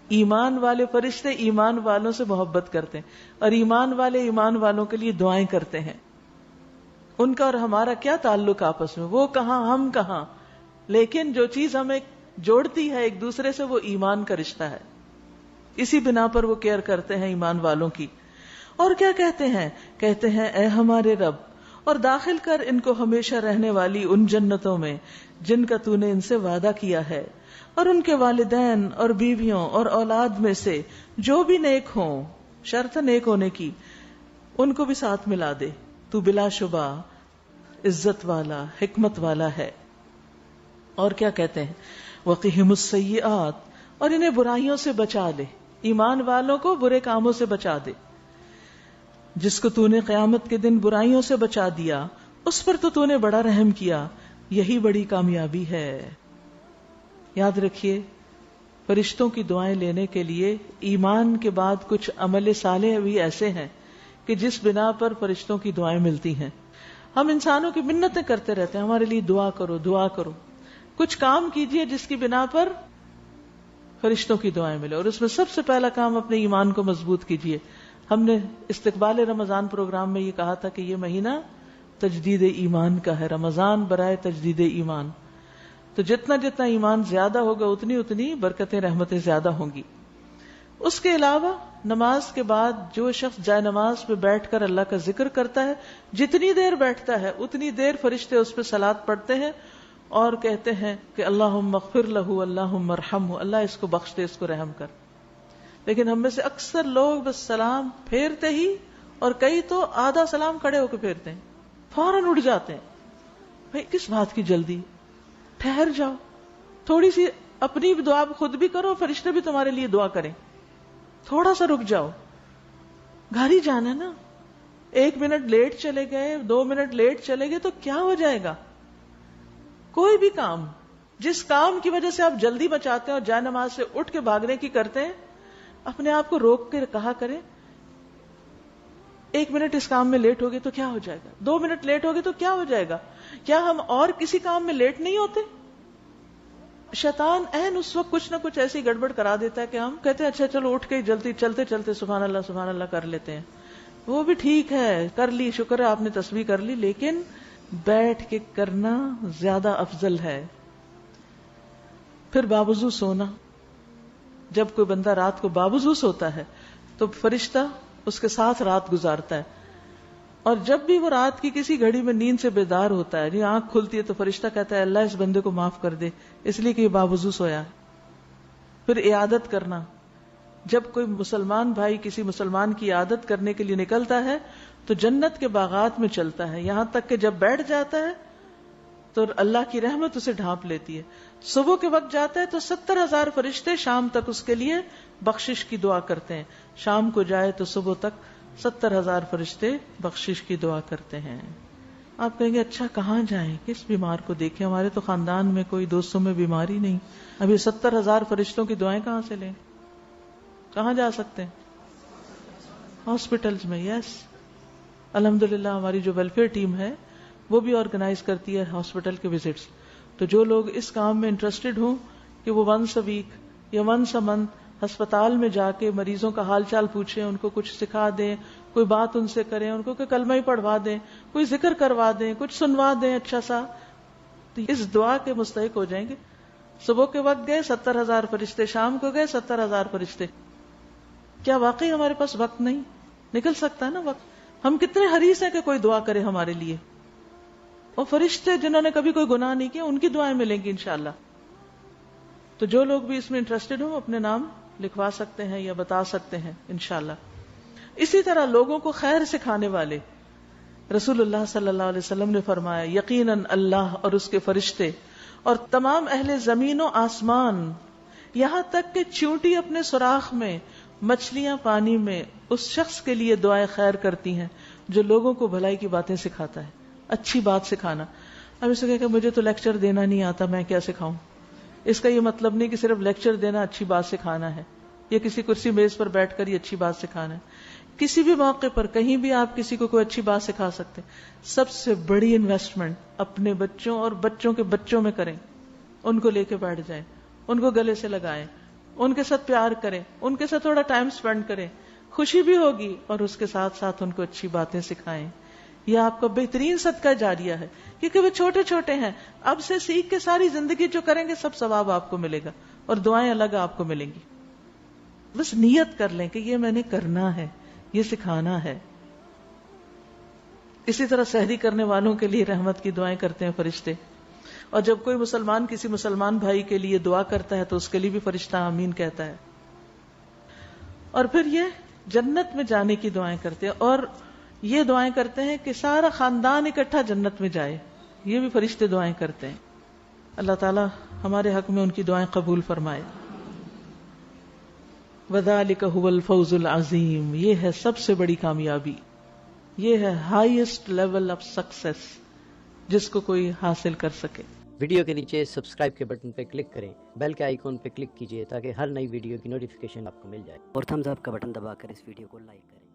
ایمان والے فرشتے ایمان والوں سے محبت کرتے ہیں، اور ایمان والے ایمان والوں کے لیے دعائیں کرتے ہیں. ان کا اور ہمارا کیا تعلق آپس میں، وہ کہاں ہم کہاں، لیکن جو چیز ہمیں جوڑتی ہے ایک دوسرے سے وہ ایمان کا رشتہ ہے. اسی بنا پر وہ کیئر کرتے ہیں ایمان والوں کی. اور کیا کہتے ہیں اے ہمارے رب، اور داخل کر ان کو ہمیشہ رہنے والی ان جنتوں میں جن کا تو نے ان سے وعدہ کیا ہے، اور ان کے والدین اور بیویوں اور اولاد میں سے جو بھی نیک ہوں، شرط نیک ہونے کی، ان کو بھی ساتھ ملا دے. تو بلا شبہ عزت والا حکمت والا ہے. اور کیا کہتے ہیں وقہم السیئات، اور انہیں برائیوں سے بچا لے. ایمان والوں کو برے کاموں سے بچا دے. جس کو تو نے قیامت کے دن برائیوں سے بچا دیا اس پر تو نے بڑا رحم کیا، یہی بڑی کامیابی ہے. یاد رکھیے فرشتوں کی دعائیں لینے کے لیے ایمان کے بعد کچھ عمل صالح بھی ایسے ہیں کہ جس بنا پر فرشتوں کی دعائیں ملتی ہیں. ہم انسانوں کی منتیں کرتے رہتے ہیں، ہمارے لیے دعا کرو دعا کرو. کچھ کام کیجئے جس کی بنا پر فرشتوں کی دعائیں ملے، اور اس میں سب سے پہلا کام اپنے ایمان کو مضبوط کیجئے. ہم نے استقبال رمضان پروگرام میں یہ کہا تھا کہ یہ مہینہ تجدید ایمان کا ہے، رمضان برائے تجدید ایمان. تو جتنا جتنا ایمان زیادہ ہوگا اتنی اتنی برکتیں رحمتیں زیادہ ہوں گی. اس کے علاوہ نماز کے بعد جو شخص جائے نماز پہ بیٹھ کر اللہ کا ذکر کرتا ہے، جتنی دیر بیٹھتا ہے اتنی دیر فرشتے اس پہ صلاۃ پڑھتے ہیں اور کہتے ہیں کہ اللہم اغفر لہ اللہم ارحمہ، اللہ اس کو بخش دے، اس کو رحم کر. لیکن ہم میں سے اکثر لوگ بس سلام پھیرتے ہی، اور کئی تو آدھا سلام کھڑے ہو کے پھیرتے ہیں، فوراً اٹھ جاتے ہیں. بھئی کس بات کی جلدی، ٹھہر جاؤ تھوڑی سی، اپنی دعا خود بھی کرو، فرشتے بھی تمہارے لیے دعا کریں. تھوڑا سا رک جاؤ، گھر ہی جانا نا. 1 منٹ لیٹ چلے گئے، 2 منٹ لیٹ چلے گئے تو کیا ہو جائے گا؟ کوئی بھی کام، جس کام کی وجہ سے آپ جلدی بچاتے ہیں اور جائے نماز سے اٹھ کے بھاگنے کی کرتے ہیں، اپنے آپ کو روک کے کہا کریں 1 منٹ اس کام میں لیٹ ہو گئے تو کیا ہو جائے گا، 2 منٹ لیٹ ہو گئے تو کیا ہو جائے گا. کیا ہم اور کسی کام میں لیٹ نہیں ہوتے؟ شیطان عین اس وقت کچھ نہ کچھ ایسی گڑبڑ کرا دیتا ہے کہ ہم کہتے ہیں اچھا چلو اٹھ کے جلدی چلتے چلتے سبحان اللہ کر لیتے ہیں. وہ بھی ٹھیک ہے، کر لی، شکر ہے آپ نے تسبیح کر لی، لیکن بیٹھ کے کرنا زیادہ افضل ہے. پھر باوضو سونا. جب کوئی بندہ رات کو باوضو سوتا ہے تو فرشتہ اس کے ساتھ رات گزارتا ہے، اور جب بھی وہ رات کی کسی گھڑی میں نیند سے بیدار ہوتا ہے، آنکھ کھلتی ہے تو فرشتہ کہتا ہے اللہ اس بندے کو معاف کر دے اس لیے کہ یہ باوضو سویا ہے. پھر عیادت کرنا. جب کوئی مسلمان بھائی کسی مسلمان کی عیادت کرنے کے لیے نکلتا ہے تو جنت کے باغات میں چلتا ہے، یہاں تک کہ جب بیٹھ جاتا ہے تو اللہ کی رحمت اسے ڈھانپ لیتی ہے. صبح کے وقت جاتا ہے تو 70,000 فرشتے شام تک اس کے لیے بخشش کی دعا کرتے ہیں. شام کو جائے تو صبح تک 70,000 فرشتے بخشش کی دعا کرتے ہیں. آپ کہیں گے اچھا کہاں جائیں، کس بیمار کو دیکھیں، ہمارے تو خاندان میں کوئی دوستوں میں بیماری نہیں، اب یہ 70,000 فرشتوں کی دعائیں کہاں سے لیں؟ کہاں جا سکتے ہیں؟ ہاسپٹلز میں. یس الحمدللہ ہماری جو ویلفیئر ٹیم ہے وہ بھی آرگنائز کرتی ہے ہاسپٹل کے وزٹس. تو جو لوگ اس کام میں انٹرسٹڈ ہوں کہ وہ ونس اے ویک یا ونس اے منتھ ہسپتال میں جا کے مریضوں کا حال چال پوچھیں، ان کو کچھ سکھا دیں، کوئی بات ان سے کریں، ان کو کہ کلمہ ہی پڑھوا دیں، کوئی ذکر کروا دیں، کچھ سنوا دیں اچھا سا، تو اس دعا کے مستحق ہو جائیں گے. صبح کے وقت گئے 70,000 فرشتے، شام کو گئے 70,000 فرشتے. کیا واقعی ہمارے پاس وقت نہیں؟ نکل سکتا ہے نا وقت. ہم کتنے حریص ہیں کہ کوئی دعا کرے ہمارے لیے. اور فرشتے جنہوں نے کبھی کوئی گناہ نہیں کیا ان کی دعائیں ملیں گی انشاءاللہ. تو جو لوگ بھی اس میں انٹرسٹڈ ہوں اپنے نام لکھوا سکتے ہیں یا بتا سکتے ہیں انشاءاللہ. اسی طرح لوگوں کو خیر سکھانے والے، رسول اللہ صلی اللہ علیہ وسلم نے فرمایا یقیناً اللہ اور اس کے فرشتے اور تمام اہل زمین و آسمان، یہاں تک کہ چیونٹی اپنے سوراخ میں، مچھلیاں پانی میں، اس شخص کے لیے دعائیں خیر کرتی ہیں جو لوگوں کو بھلائی کی باتیں سکھاتا ہے. اچھی بات سکھانا. اب اسے کہا کہ مجھے تو لیکچر دینا نہیں آتا، میں کیا سکھاؤں. اس کا یہ مطلب نہیں کہ صرف لیکچر دینا اچھی بات سکھانا ہے، یا کسی کرسی میز پر بیٹھ کر یہ اچھی بات سکھانا ہے. کسی بھی موقع پر کہیں بھی آپ کسی کو کوئی اچھی بات سکھا سکتے. سب سے بڑی انویسٹمنٹ اپنے بچوں اور بچوں کے بچوں میں کریں. ان کو لے کے بیٹھ جائیں، ان کو گلے سے لگائیں، ان کے ساتھ پیار کریں، ان کے ساتھ تھوڑا ٹائم سپینڈ کریں، خوشی بھی ہوگی اور اس کے ساتھ ساتھ ان کو اچھی باتیں سکھائیں. یہ آپ کا بہترین صدقہ جاریہ ہے، کیونکہ وہ چھوٹے چھوٹے ہیں. اب سے سیکھ کے ساری زندگی جو کریں گے سب ثواب آپ کو ملے گا اور دعائیں الگ آپ کو ملیں گی. بس نیت کر لیں کہ یہ میں نے کرنا ہے، یہ سکھانا ہے. اسی طرح سحری کرنے والوں کے لیے رحمت کی دعائیں کرتے ہیں فرشتے، اور جب کوئی مسلمان کسی مسلمان بھائی کے لیے دعا کرتا ہے تو اس کے لیے بھی فرشتہ آمین کہتا ہے. اور پھر یہ جنت میں جانے کی دعائیں کرتے ہیں، اور یہ دعائیں کرتے ہیں کہ سارا خاندان اکٹھا جنت میں جائے. یہ بھی فرشتے دعائیں کرتے ہیں. اللہ تعالی ہمارے حق میں ان کی دعائیں قبول فرمائے. وَذَلِكَ هُوَ الْفَوْزُ الْعَظِيمُ، یہ ہے سب سے بڑی کامیابی، یہ ہے ہائیسٹ لیول آف سکسیس جس کو کوئی حاصل کر سکے. ویڈیو کے نیچے سبسکرائب کے بٹن پہ کلک کریں، بیل کے آئیکن پہ کلک کیجئے تاکہ ہر نئی ویڈیو کی نوٹیفیکیشن آپ کو مل جائے، اور تھمز اپ کا بٹن دبا کر اس ویڈیو کو لائک کریں.